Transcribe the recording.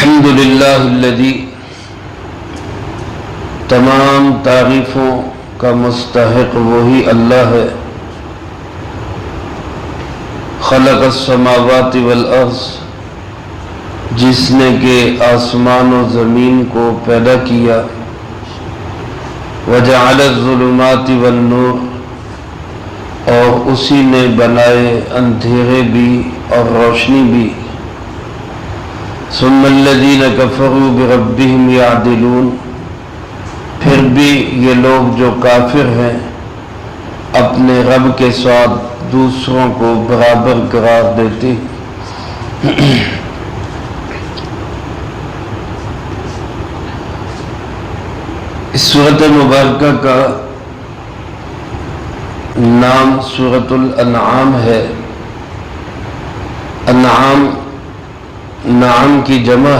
الحمد للہ الذی تمام تعریفوں کا مستحق وہی اللہ ہے۔ خلق السماوات والارض، جس نے کہ آسمان و زمین کو پیدا کیا۔ وجعل الظلمات والنور، اور اسی نے بنائے اندھیرے بھی اور روشنی بھی۔ ثم الذین کفروا بربہم یعدلون، پھر بھی یہ لوگ جو کافر ہیں اپنے رب کے ساتھ دوسروں کو برابر قرار دیتے۔ اس سورۃ مبارکہ کا نام سورۃ الانعام ہے۔ انعام نعم کی جمع ہے۔